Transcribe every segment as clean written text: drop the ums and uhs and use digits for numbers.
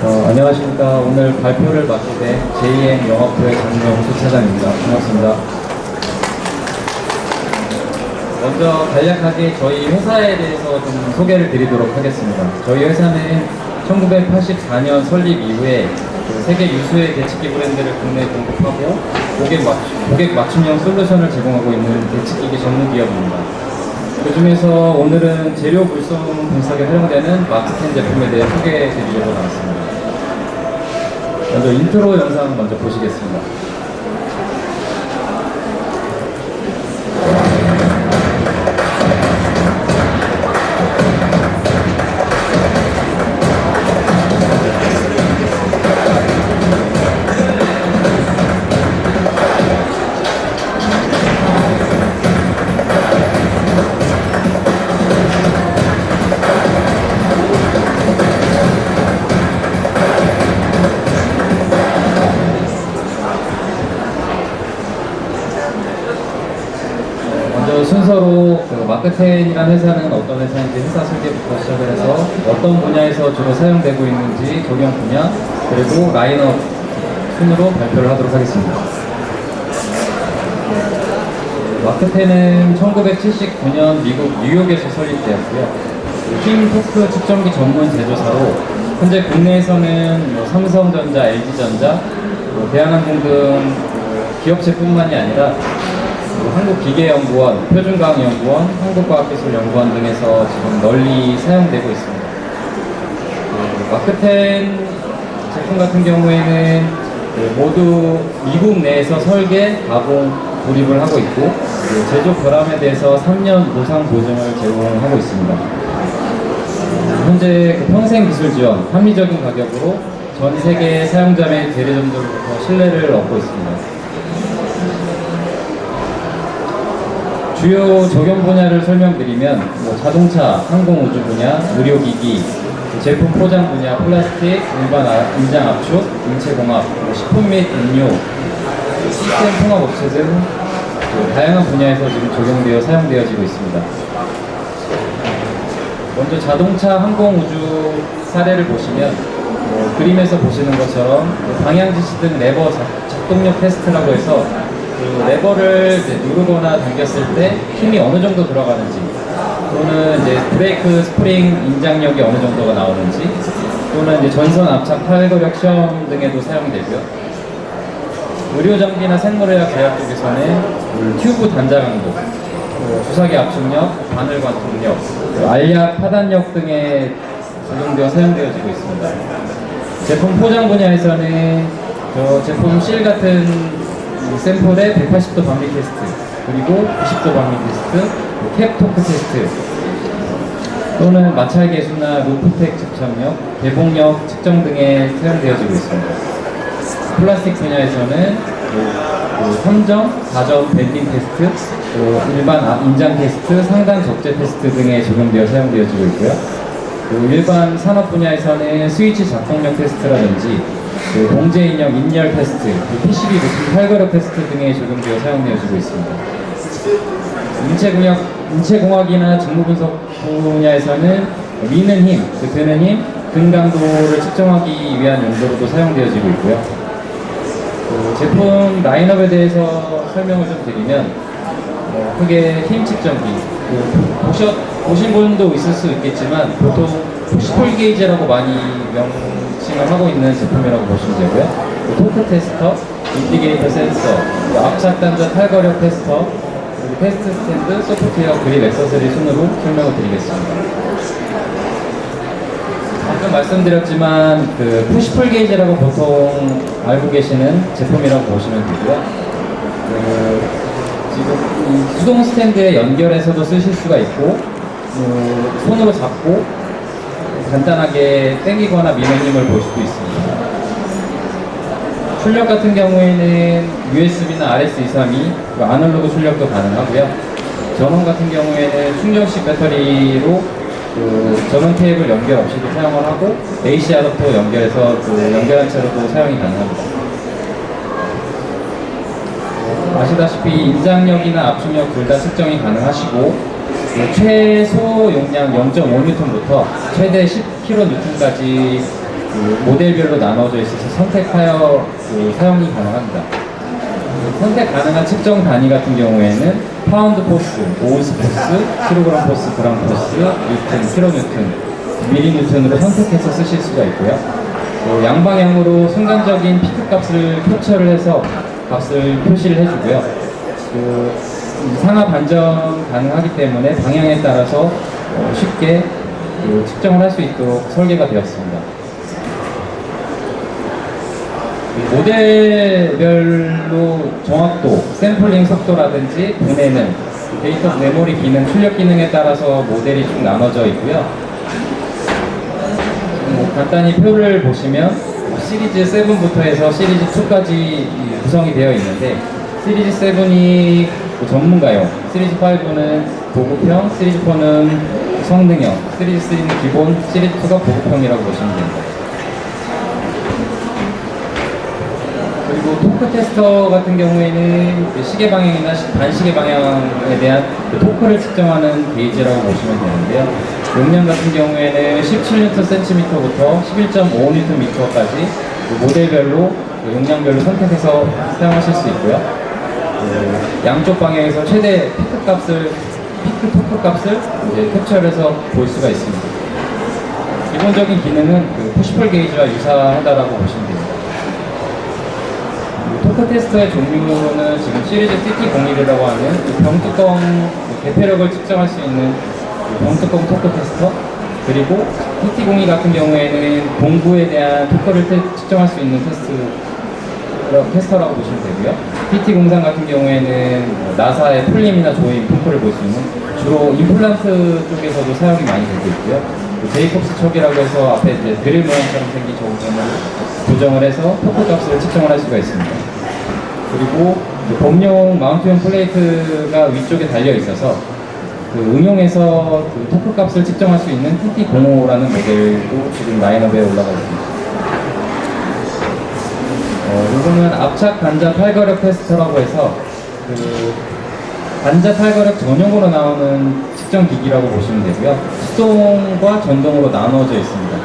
안녕하십니까. 오늘 발표를 맡게 된 JM 영업부의 장명수 차장입니다. 반갑습니다. 먼저 간략하게 저희 회사에 대해서 좀 소개를 드리도록 하겠습니다. 저희 회사는 1984년 설립 이후에 세계 유수의 대치기 브랜드를 국내에 공급하고 고객 맞춤형 솔루션을 제공하고 있는 대치기기 전문 기업입니다. 그 중에서 오늘은 재료 불송 분석에 활용되는 마크10 제품에 대해 소개해 드리려고 나왔습니다. 먼저 인트로 영상 먼저 보시겠습니다. 먼저 순서로 마크10이라는 회사는 어떤 회사인지 회사 설계부터 시작을 해서 어떤 분야에서 주로 사용되고 있는지 적용 분야 그리고 라인업 순으로 발표를 하도록 하겠습니다. 마크10은 1979년 미국 뉴욕에서 설립되었고요. 힘 토크 측정기 전문 제조사로 현재 국내에서는 삼성전자, LG전자, 대한항공 등 기업체뿐만이 아니라 한국기계연구원, 표준과학연구원, 한국과학기술연구원 등에서 지금 널리 사용되고 있습니다. 마크10 제품 같은 경우에는 모두 미국 내에서 설계, 가공, 조립을 하고 있고 제조 결함에 대해서 3년 보상 보증을 제공하고 있습니다. 현재 평생 기술 지원, 합리적인 가격으로 전 세계 사용자 및 대리점들로부터 신뢰를 얻고 있습니다. 주요 적용 분야를 설명드리면 자동차, 항공우주 분야, 의료기기, 제품 포장 분야, 플라스틱, 일반 인장 압축, 인체공학, 식품 및 음료, 시스템 통합업체 등 다양한 분야에서 지금 적용되어 사용되어지고 있습니다. 먼저 자동차, 항공우주 사례를 보시면 그림에서 보시는 것처럼 방향지시 등 레버 작동력 테스트라고 해서 레버를 누르거나 당겼을 때 힘이 어느 정도 들어가는지 또는 이제 브레이크 스프링 인장력이 어느 정도가 나오는지 또는 이제 전선 압착 탈거력 시험 등에도 사용되고요. 의료장비나 생물의학 제약 쪽에서는 튜브 단자 강도, 주사기 압축력, 바늘 관통력, 알약 파단력 등에 적용되어 사용되어지고 있습니다. 제품 포장 분야에서는 제품 실 같은 샘플의 180도 방미 테스트, 그리고 90도 방미 테스트, 캡 토크 테스트, 또는 마찰 계수나 루프텍 접착력, 대봉력 측정 등에 사용되어지고 있습니다. 플라스틱 분야에서는 3점, 4점 밴딩 테스트, 일반 인장 테스트, 상단 적재 테스트 등에 적용되어 사용되어지고 있고요. 일반 산업 분야에서는 스위치 작동력 테스트라든지 봉제 인형 인열 테스트, PCB 부품 탈거력 테스트 등에 적용되어 사용되어지고 있습니다. 인체공학이나 직무분석 분야에서는 미는 힘, 드는 힘, 등 강도를 측정하기 위한 용도로도 사용되어지고 있고요. 제품 라인업에 대해서 설명을 좀 드리면 크게 힘 측정기, 보신 분도 있을 수 있겠지만 보통 푸시풀 게이지라고 많이 명칭을 하고 있는 제품이라고 보시면 되고요. 토크 테스터, 인디게이터 센서, 압착 단자 탈거력 테스터, 테스트 스탠드, 소프트웨어, 그립 액세서리 순으로 설명을 드리겠습니다. 방금 말씀드렸지만 푸시풀 게이지라고 보통 알고 계시는 제품이라고 보시면 되고요. 지금 이 수동 스탠드에 연결해서도 쓰실 수가 있고 손으로 잡고 간단하게 당기거나 미는 힘을 볼 수도 있습니다. 출력 같은 경우에는 USB나 RS232 아날로그 출력도 가능하고요. 전원 같은 경우에는 충전식 배터리로 전원 케이블 연결 없이도 사용을 하고 AC 아답터 연결해서 연결한 채로도 사용이 가능합니다. 아시다시피 인장력이나 압축력 둘 다 측정이 가능하시고 최소 용량 0.5N부터 최대 10kN까지 그 모델별로 나눠져 있어서 선택하여 사용이 가능합니다. 선택 가능한 측정 단위 같은 경우에는 파운드 포스, 오운스 포스, 킬로그램 포스, 그램 포스, 뉴튼, 킬로뉴튼, 밀리뉴튼으로 선택해서 쓰실 수가 있고요. 양방향으로 순간적인 피크 값을 캡처를 해서 값을 표시를 해주고요. 상하 반전 가능하기 때문에 방향에 따라서 쉽게 측정을 할 수 있도록 설계가 되었습니다. 모델별로 정확도, 샘플링 속도라든지 분해는 데이터 메모리 기능, 출력 기능에 따라서 모델이 쭉 나눠져 있고요. 간단히 표를 보시면 시리즈 7부터 해서 시리즈 2까지 구성이 되어 있는데, 시리즈 7이 전문가용, 시리즈 5는 보급형, 시리즈 4는 성능형, 시리즈 3는 기본, 시리즈 2가 보급형이라고 보시면 됩니다. 그리고 토크 테스터 같은 경우에는 시계 방향이나 반시계 방향에 대한 토크를 측정하는 게이지라고 보시면 되는데요. 용량 같은 경우에는 17Nm/cm부터 11.5Nm까지 모델별로 용량별로 선택해서 사용하실 수 있고요. 양쪽 방향에서 최대 피크 토크 값을 캡처해서 볼 수가 있습니다. 기본적인 기능은 푸시풀 게이지와 유사하다라고 보시면 됩니다. 토크 테스터의 종류로는 지금 시리즈 TT01이라고 하는 병뚜껑 대폐력을 측정할 수 있는 병뚜껑 토크 테스터, 그리고 TT02 같은 경우에는 공구에 대한 토크를 측정할 수 있는 테스터라고 보시면 되고요. TT03 같은 경우에는 나사의 풀림이나 조임, 토크를 볼 수 있는, 주로 임플란트 쪽에서도 사용이 많이 되고 있고요. 제이콥스 척이라고 해서 앞에 이제 드릴 모양처럼 생긴 저부분을 고정을 해서 토크 값을 측정을 할 수가 있습니다. 그리고 범용 마운트용 플레이트가 위쪽에 달려 있어서 응용해서 토크 값을 측정할 수 있는 TT05라는 모델도 지금 라인업에 올라가 있습니다. 이거는 압착 단자 탈거력 테스터라고 해서 단자 탈거력 전용으로 나오는 측정 기기라고 보시면 되고요. 수동과 전동으로 나눠져 있습니다.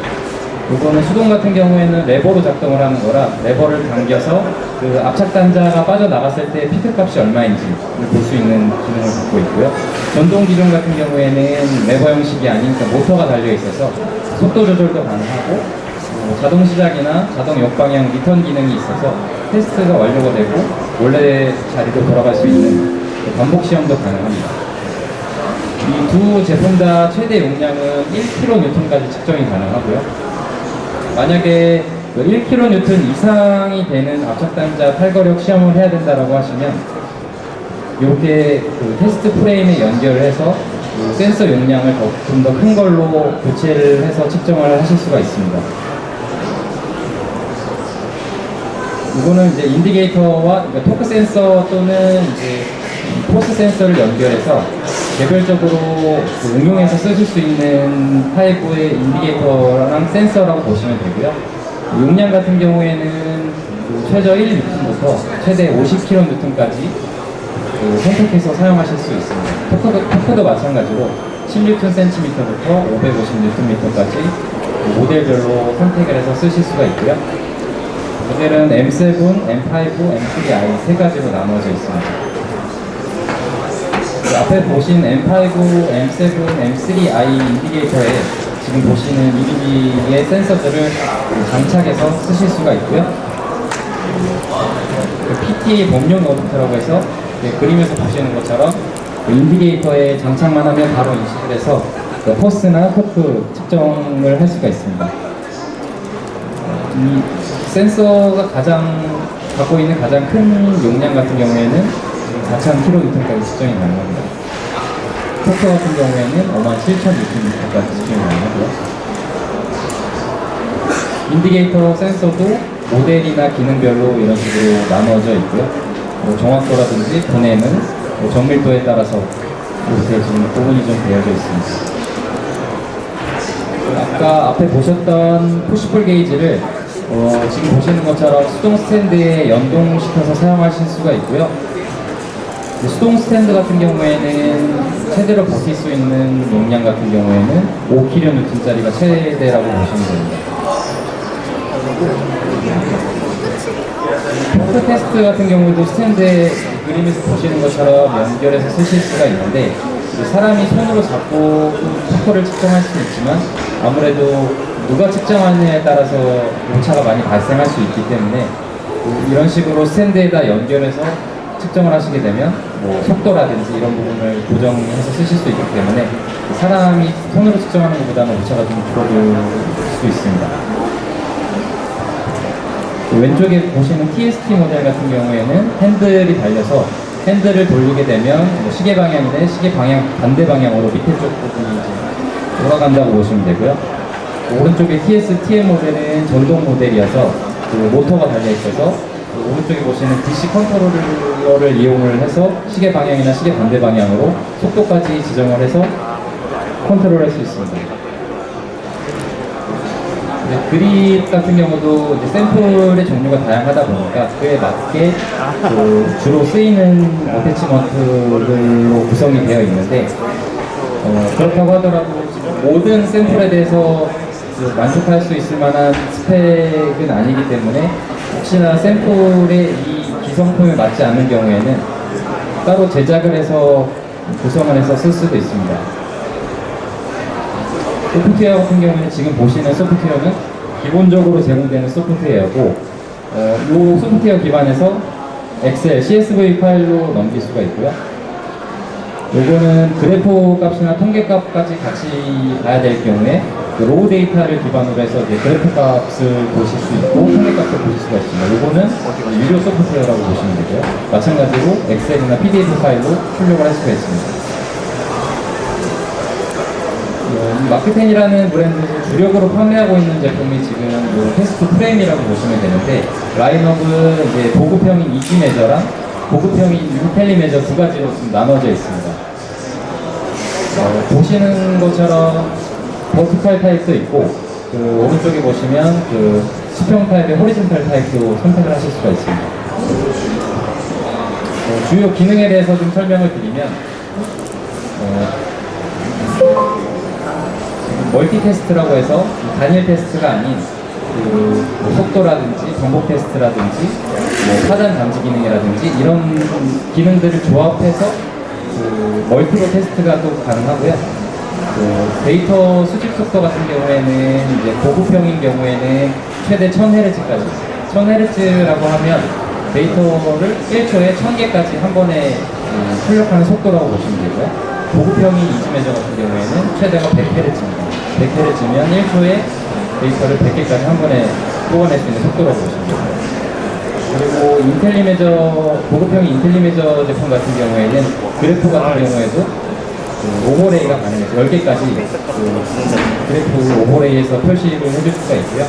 이거는 수동 같은 경우에는 레버로 작동을 하는 거라 레버를 당겨서 압착 단자가 빠져나갔을 때 피크 값이 얼마인지를 볼 수 있는 기능을 갖고 있고요. 전동 기종 같은 경우에는 레버 형식이 아닌 모터가 달려 있어서 속도 조절도 가능하고 자동 시작이나 자동 역방향 리턴 기능이 있어서 테스트가 완료가 되고 원래 자리로 돌아갈 수 있는 반복 시험도 가능합니다. 이 두 제품 다 최대 용량은 1kN까지 측정이 가능하고요. 만약에 1kN 이상이 되는 압착단자 탈거력 시험을 해야 된다고 하시면 이렇게 테스트 프레임에 연결을 해서 센서 용량을 좀 더 큰 걸로 교체를 해서 측정을 하실 수가 있습니다. 이거는 이제 인디게이터와 토크 센서 또는 이제 포스 센서를 연결해서 개별적으로 응용해서 쓰실 수 있는 타입의 인디게이터랑 센서라고 보시면 되고요. 용량 같은 경우에는 최저 1N부터 최대 50kN까지 선택해서 사용하실 수 있습니다. 토크도 마찬가지로 10Nm/cm부터 550Nm까지 모델별로 선택을 해서 쓰실 수가 있고요. 모델은 M7, M5, M3i 세 가지로 나눠져 있습니다. 앞에 보신 M5, M7, M3i 인디게이터에 지금 보시는 EDG의 센서들을 장착해서 쓰실 수가 있고요. PT 범용 노트라고 해서 그림에서 보시는 것처럼 인디게이터에 장착만 하면 바로 인식을 해서 포스나 토크 측정을 할 수가 있습니다. 이 센서가 갖고 있는 가장 큰 용량 같은 경우에는 4,000kN까지 측정이 가능합니다. 토크 같은 경우에는 57,000N까지 측정이 가능하고요. 인디게이터 센서도 모델이나 기능별로 이런 식으로 나눠져 있고요. 정확도라든지 분해는 정밀도에 따라서 이렇게 지금 구분이 좀 되어져 있습니다. 아까 앞에 보셨던 푸시풀 게이지를 지금 보시는 것처럼 수동 스탠드에 연동시켜서 사용하실 수가 있고요. 수동 스탠드 같은 경우에는 최대로 버틸 수 있는 용량 같은 경우에는 5kN짜리가 최대라고 보시면 됩니다. 포크 테스트 같은 경우도 스탠드에 그림에서 보시는 것처럼 연결해서 쓰실 수가 있는데 사람이 손으로 잡고 포크를 측정할 수 있지만 아무래도 누가 측정하느냐에 따라서 오차가 많이 발생할 수 있기 때문에 이런 식으로 스탠드에다 연결해서 측정을 하시게 되면 뭐 속도라든지 이런 부분을 고정해서 쓰실 수 있기 때문에 사람이 손으로 측정하는 것보다는 오차가 좀 줄어들 수 있습니다. 왼쪽에 보시는 TST 모델 같은 경우에는 핸들이 달려서 핸들을 돌리게 되면 뭐 시계 방향인데 시계 방향 반대 방향으로 밑에 쪽 부분이 이제 돌아간다고 보시면 되고요. 오른쪽에 TM 모델은 전동 모델이어서 그 모터가 달려 있어서 오른쪽에 보시는 DC 컨트롤러를 이용을 해서 시계 방향이나 시계 반대 방향으로 속도까지 지정을 해서 컨트롤할 수 있습니다. 그립 같은 경우도 이제 샘플의 종류가 다양하다 보니까 그에 맞게 그 주로 쓰이는 어태치먼트로 구성이 되어 있는데 그렇다고 하더라도 모든 샘플에 대해서 만족할 수 있을 만한 스펙은 아니기 때문에 혹시나 샘플의 이 기성품에 맞지 않는 경우에는 따로 제작을 해서 구성을 해서 쓸 수도 있습니다. 소프트웨어 같은 경우는 지금 보시는 소프트웨어는 기본적으로 제공되는 소프트웨어고 이 소프트웨어 기반에서 엑셀, CSV 파일로 넘길 수가 있고요. 요거는 그래프 값이나 통계 값까지 같이 봐야 될 경우에 로우 데이터를 기반으로 해서 이제 그래프 값을 보실 수 있고 통계 값을 보실 수가 있습니다. 요거는 유료 소프트웨어라고 보시면 되고요. 마찬가지로 엑셀이나 PDF 파일로 출력을 할 수가 있습니다. 마크텐이라는 브랜드에서 주력으로 판매하고 있는 제품이 지금 테스트 프레임이라고 보시면 되는데 라인업은 이제 보급형인 이지메저랑 보급형인 인텔리메저 두 가지로 좀 나눠져 있습니다. 보시는 것처럼 버티컬 타입도 있고 그 오른쪽에 보시면 그 수평 타입의 호리즌탈 타입도 선택을 하실 수가 있습니다. 주요 기능에 대해서 좀 설명을 드리면 멀티 테스트라고 해서 단일 테스트가 아닌 그 속도라든지 정복 테스트라든지 뭐 파단 감지 기능이라든지 이런 기능들을 조합해서 그 멀티로 테스트가 또 가능하고요. 그 데이터 수집 속도 같은 경우에는 이제 고급형인 경우에는 최대 1000Hz까지 1000Hz라고 하면 데이터를 1초에 1000개까지 한 번에 출력하는 속도라고 보시면 되고요. 고급형인 이지메저 같은 경우에는 최대가 100Hz입니다. 100Hz면 1초에 데이터를 100개까지 한 번에 뽑아낼 수 있는 속도라고 보시면 됩니다. 그리고 인텔리메저, 고급형인 인텔리메저 제품 같은 경우에는 그래프 같은 경우에도 그 오버레이가 가능해서 10개까지 그 그래프 오버레이에서 표시를 해줄 수가 있고요.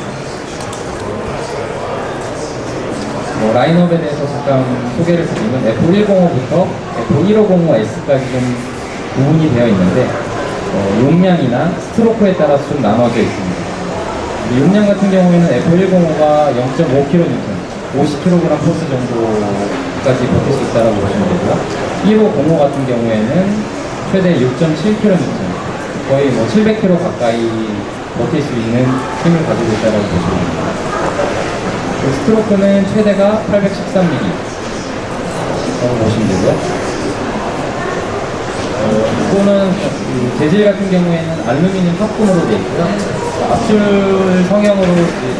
라인업에 대해서 잠깐 소개를 드리면 F105부터 F1505S까지 좀 구분이 되어 있는데 용량이나 스트로크에 따라서 좀 나눠져 있습니다. 용량 같은 경우에는 F105가 0.5kN, 50kg 포스 정도까지 버틸 수 있다고 보시면 되고요. 1505 같은 경우에는 최대 6.7kN, 거의 뭐 700kg 가까이 버틸 수 있는 힘을 가지고 있다고 보시면 됩니다. 그 스트로크는 최대가 813mm 라고 보시면 되고요. 이거는 재질 같은 경우에는 알루미늄 합금으로 되어 있고요. 압출 성형으로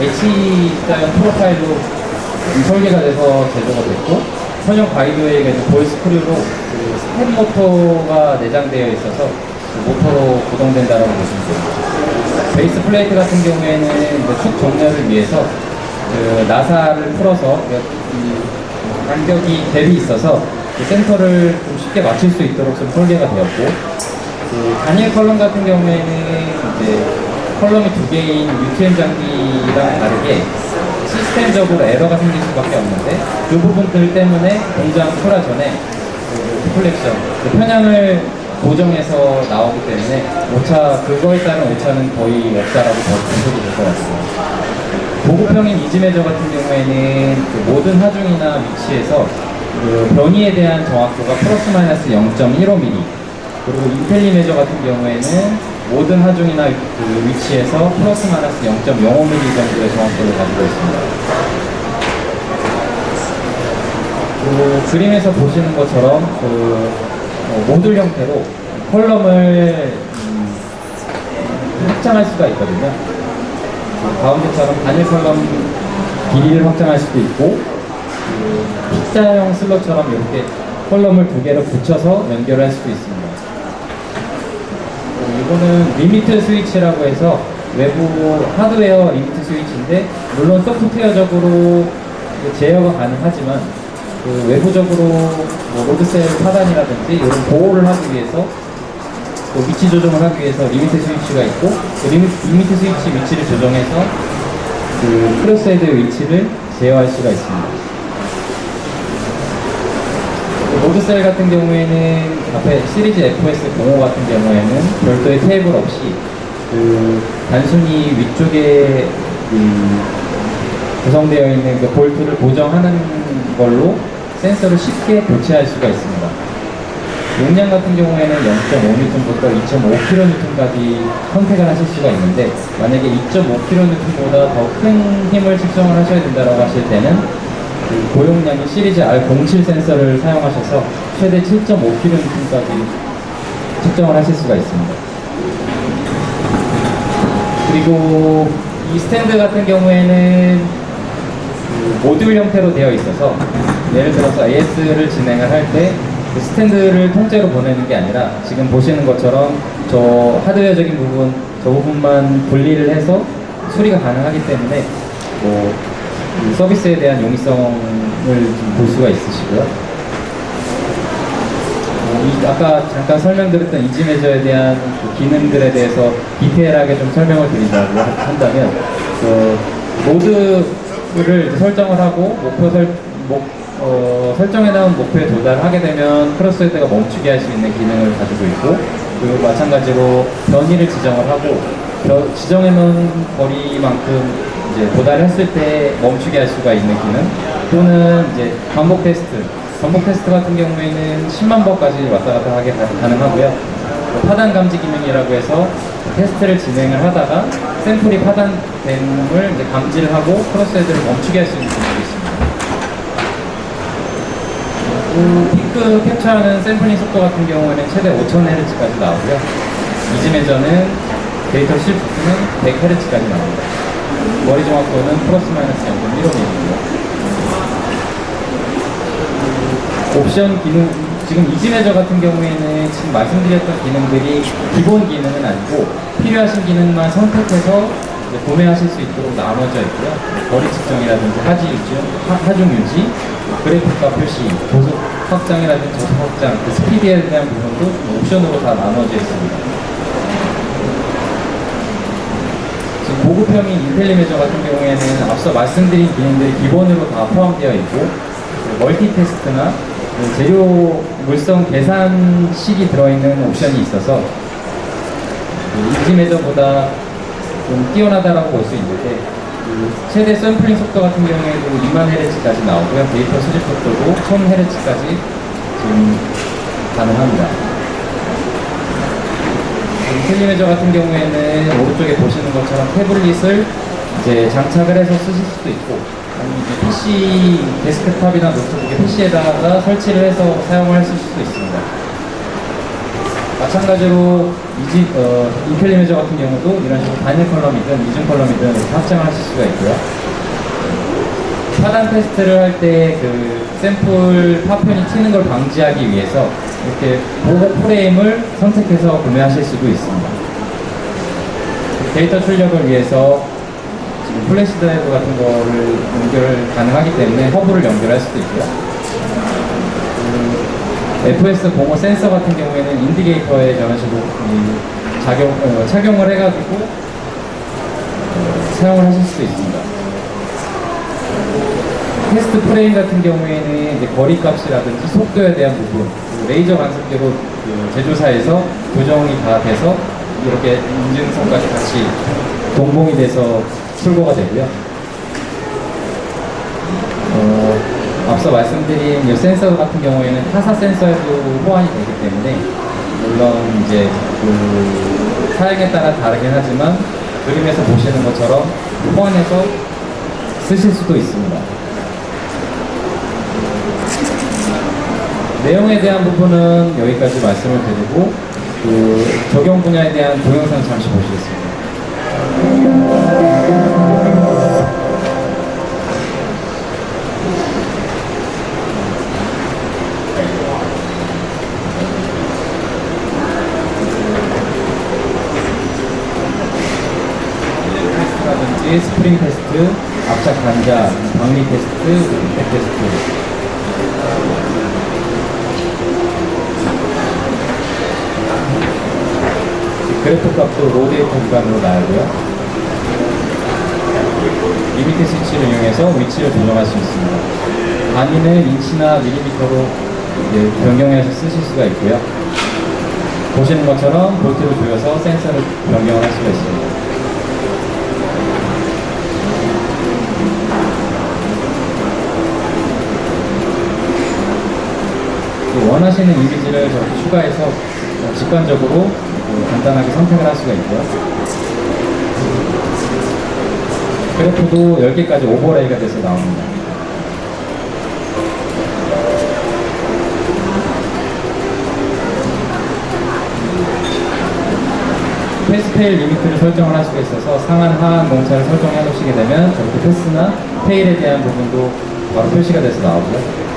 H자형 프로파일로 설계가 돼서 제조가 됐고, 선형 가이드웨이가 볼 스크류로 그 스텝 모터가 내장되어 있어서 그 모터로 구동된다고 보시면 됩니다. 베이스 플레이트 같은 경우에는 축 정렬을 위해서 그 나사를 풀어서 간격이 갭이 있어서 그 센터를 좀 쉽게 맞출 수 있도록 좀 설계가 되었고, 그 단일 컬럼 같은 경우에는 이제 컬럼이 두 개인 UTM 장비랑 다르게 시스템적으로 에러가 생길 수밖에 없는데 그 부분들 때문에 공장 출하 전에 그 디플렉션, 그 편향을 고정해서 나오기 때문에 오차, 그거에 따른 오차는 거의 없다라고 분석이 될 것 같습니다. 고급형인 이지메저 같은 경우에는 그 모든 하중이나 위치에서 그 변이에 대한 정확도가 플러스 마이너스 0.15mm, 그리고 인텔리메저 같은 경우에는 모든 하중이나 그 위치에서 플러스 마이너스 0.05mm 정도의 정확도를 가지고 있습니다. 그 그림에서 보시는 것처럼 그 모듈 형태로 컬럼을 확장할 수가 있거든요. 가운데처럼 단일 컬럼 길이를 확장할 수도 있고 피자형 슬롯처럼 이렇게 컬럼을 두 개를 붙여서 연결할 수도 있습니다. 이거는 리미트 스위치라고 해서 외부 하드웨어 리미트 스위치인데 물론 소프트웨어적으로 제어가 가능하지만 그 외부적으로 뭐 로드셀 차단이라든지 이런 보호를 하기 위해서 또 위치 조정을 하기 위해서 리미트 스위치가 있고 그 리미트 스위치 위치를 조정해서 그 크로스헤드의 위치를 제어할 수가 있습니다. 로드셀 같은 경우에는 앞에 시리즈 FS05 같은 경우에는 별도의 케이블 없이 그 단순히 위쪽에 구성되어 있는 그 볼트를 고정하는 걸로 센서를 쉽게 교체할 수가 있습니다. 용량 같은 경우에는 0.5N부터 2.5kN까지 선택을 하실 수가 있는데 만약에 2.5kN보다 더 큰 힘을 측정을 하셔야 된다고 하실 때는 그 고용량이 시리즈 R07 센서를 사용하셔서 최대 7.5kN까지 측정을 하실 수가 있습니다. 그리고 이 스탠드 같은 경우에는 그 모듈 형태로 되어 있어서 예를 들어서 AS를 진행을 할 때 그 스탠드를 통째로 보내는 게 아니라 지금 보시는 것처럼 저 하드웨어적인 부분, 저 부분만 분리를 해서 수리가 가능하기 때문에 뭐 이 서비스에 대한 용이성을 좀 볼 수가 있으시고요. 아까 잠깐 설명드렸던 이지메저에 대한 그 기능들에 대해서 디테일하게 좀 설명을 드린다고 한다면 그 모드를 설정을 하고 설정해놓은 목표에 도달하게 되면 크로스헤드가 멈추게 할 수 있는 기능을 가지고 있고 그리고 마찬가지로 변이를 지정을 하고 지정해놓은 거리만큼 이제 도달했을 때 멈추게 할 수가 있는 기능 또는 이제 반복 테스트 같은 경우에는 10만 번까지 왔다 갔다 하게 가능하고요. 파단 감지 기능이라고 해서 테스트를 진행을 하다가 샘플이 파단됨을 이제 감지를 하고 크로스헤드를 멈추게 할 수 있는 기능도 있습니다. 피크 캡처하는 샘플링 속도 같은 경우에는 최대 5000Hz까지 나오고요. 이지메저는 데이터 수집 속도는 100Hz까지 나옵니다. 머리 정확도는 플러스 마이너스 0.15mm고요. 옵션 기능, 지금 이지메저 같은 경우에는 지금 말씀드렸던 기능들이 기본 기능은 아니고 필요하신 기능만 선택해서 이제 구매하실 수 있도록 나눠져 있고요. 거리 측정이라든지 하중 유지, 그래픽과 표시, 도속 확장이라든지 저속 확장, 그 스피드에 대한 부분도 옵션으로 다 나눠져 있습니다. 지금 고급형인 인텔리메저 같은 경우에는 앞서 말씀드린 기능들이 기본으로 다 포함되어 있고 멀티 테스트나 재료 물성 계산식이 들어있는 옵션이 있어서 이지메저보다 좀 뛰어나다라고 볼 수 있는데 최대 샘플링 속도 같은 경우에도 20,000Hz까지 나오고요. 데이터 수집 속도도 1000Hz까지 지금 가능합니다. 인텔리메저 같은 경우에는 오른쪽에 보시는 것처럼 태블릿을 이제 장착을 해서 쓰실 수도 있고 아니면 PC 데스크탑이나 노트북의 PC에다가 설치를 해서 사용을 하실 수도 있습니다. 마찬가지로 인텔리메저 같은 경우도 이런 식으로 단일 컬럼이든 이중 컬럼이든 이렇게 확장을 하실 수가 있고요. 파단 테스트를 할 때 그 샘플 파편이 튀는 걸 방지하기 위해서 이렇게 보호 프레임을 선택해서 구매하실 수도 있습니다. 데이터 출력을 위해서 지금 플래시 드라이브 같은 거를 연결 가능하기 때문에 허브를 연결할 수도 있고요. FS05 센서 같은 경우에는 인디게이터에 저런 식으로 착용을 해가지고 사용을 하실 수도 있습니다. 테스트 프레임 같은 경우에는 이제 거리 값이라든지 속도에 대한 부분, 레이저 관습기로 그 제조사에서 교정이 다 돼서 이렇게 인증선까지 같이 동봉이 돼서 출고가 되고요. 앞서 말씀드린 이 센서 같은 경우에는 타사 센서에도 호환이 되기 때문에 물론 이제 그 사양에 따라 다르긴 하지만 그림에서 보시는 것처럼 포함해서 쓰실 수도 있습니다. 내용에 대한 부분은 여기까지 말씀을 드리고 그 적용 분야에 대한 동영상 잠시 보시겠습니다. 테스트라든지 스프링 테스트, 압착 단자, 방리 테스트, 백 테스트. 그래프 값도 로 데이터 기반으로 나오고요. 리미트 스위치를 이용해서 위치를 조정할 수 있습니다. 단위는 인치나 밀리미터로 변경해서 쓰실 수가 있고요. 보시는 것처럼 볼트를 조여서 센서를 변경을 할 수가 있습니다. 원하시는 이미지를 저렇게 추가해서 직관적으로 간단하게 선택을 할 수가 있고요. 그래프도 10개까지 오버레이가 돼서 나옵니다. 패스페일 리미트를 설정을 할 수가 있어서 상한, 하한 공차를 설정해 놓으시게 되면 저렇게 패스나 페일에 대한 부분도 바로 표시가 돼서 나오고요.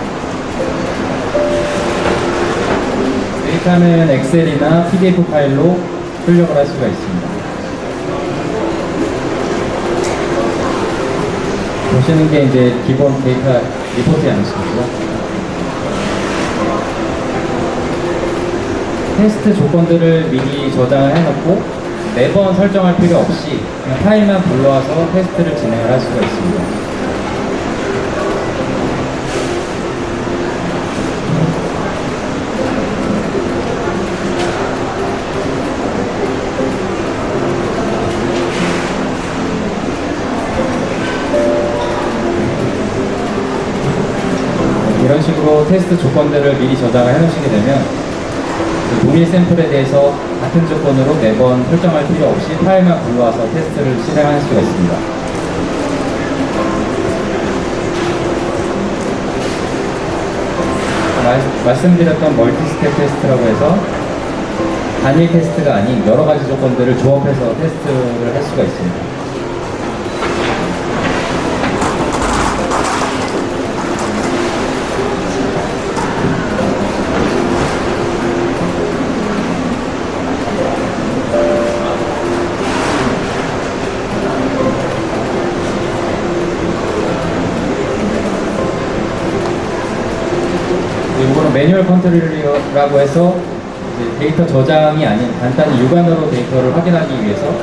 데이터는 엑셀이나 PDF 파일로 출력을 할 수가 있습니다. 보시는 게 이제 기본 데이터 리포트 양식이고요. 테스트 조건들을 미리 저장을 해놓고 매번 설정할 필요 없이 그냥 파일만 불러와서 테스트를 진행을 할 수가 있습니다. 이런 식으로 테스트 조건들을 미리 저장을 해놓으시게 되면 동일 샘플에 대해서 같은 조건으로 매번 설정할 필요 없이 파일만 불러와서 테스트를 실행할 수가 있습니다. 말씀드렸던 멀티스텝 테스트라고 해서 단일 테스트가 아닌 여러 가지 조건들을 조합해서 테스트를 할 수가 있습니다. 이거는 매뉴얼 컨트롤이라고 해서 이제 데이터 저장이 아닌 간단히 육안으로 데이터를 확인하기 위해서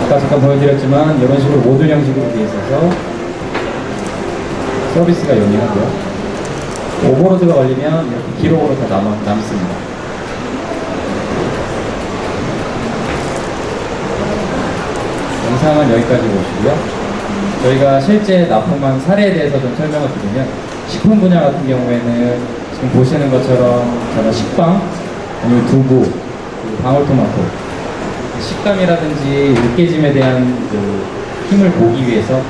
아까 잠깐 보여드렸지만 이런 식으로 모듈 형식으로 되어 있어서 서비스가 용이하고요. 오버로드가 걸리면 이렇게 기록으로 다 남습니다. 영상은 여기까지 보시고요. 저희가 실제 납품한 사례에 대해서 좀 설명을 드리면 식품 분야 같은 경우에는 지금 보시는 것처럼 저는 식빵, 아니면 두부, 방울토마토 식감이라든지 으깨짐에 대한 그 힘을 보기 위해서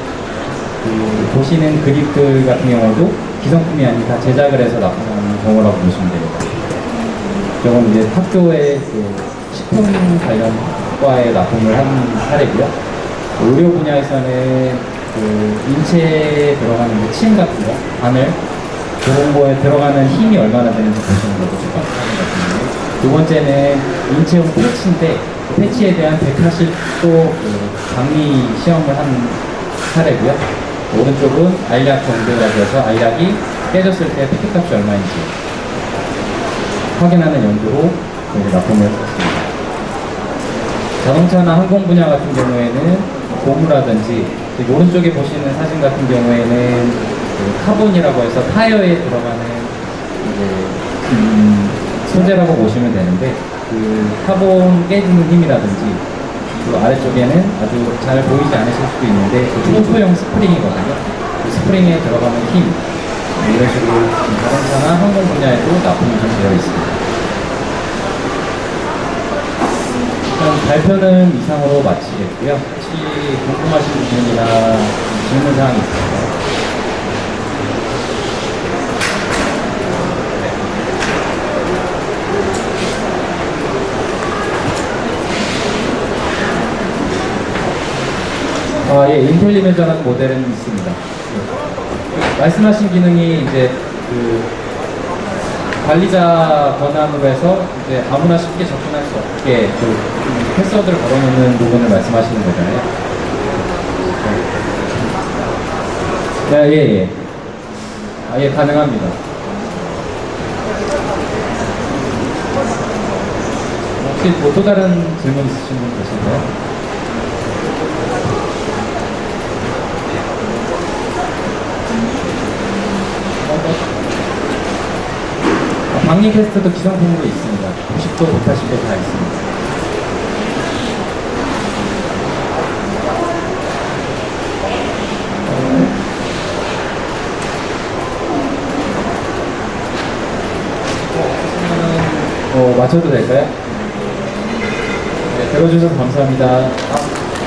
보시는 그립들 같은 경우도 기성품이 아닌 다 제작을 해서 납품하는 경우라고 보시면 됩니다. 저건 이제 학교의 그 식품 관련 과에 납품을 한 사례고요. 의료 분야에서는 그 인체에 들어가는 침 같은 거, 바늘 그런 거에 들어가는 힘이 얼마나 되는지 보시는 것도 좀 마찬가지입니다. 두 번째는 인체용 패치인데 그 패치에 대한 180도 방리 시험을 한 사례고요. 오른쪽은 알약 정도라고 해서 알약이 깨졌을 때 패키값이 얼마인지 확인하는 용도로 납품을 했습니다. 자동차나 항공 분야 같은 경우에는 고무라든지 오른쪽에 보시는 사진 같은 경우에는 그 카본이라고 해서 타이어에 들어가는 이제 소재라고 보시면 되는데 그 카본 깨지는 힘이라든지 그 아래쪽에는 아주 잘 보이지 않으실 수도 있는데 그 펌프용 스프링이거든요. 그 스프링에 들어가는 힘 이런 식으로 자동차나 항공 분야에도 납품이 좀 되어 있습니다. 일단 발표는 이상으로 마치겠고요. 혹시 궁금하신 부분이나 질문사항이 있을까요? 예, 인텔리멘저라는 모델은 있습니다. 말씀하신 기능이 이제 그 관리자 권한으로 해서 이제 아무나 쉽게 접근할 수 없게 그 패스워드를 걸어놓는 부분을 말씀하시는 거잖아요. 네, 예, 예. 예, 가능합니다. 혹시 뭐 또 다른 질문 있으신 분 계실까요? 방리 테스트도 기성품으로 있습니다. 90도, 180도 다 있습니다. 맞춰도 될까요? 네, 들어주셔서 감사합니다.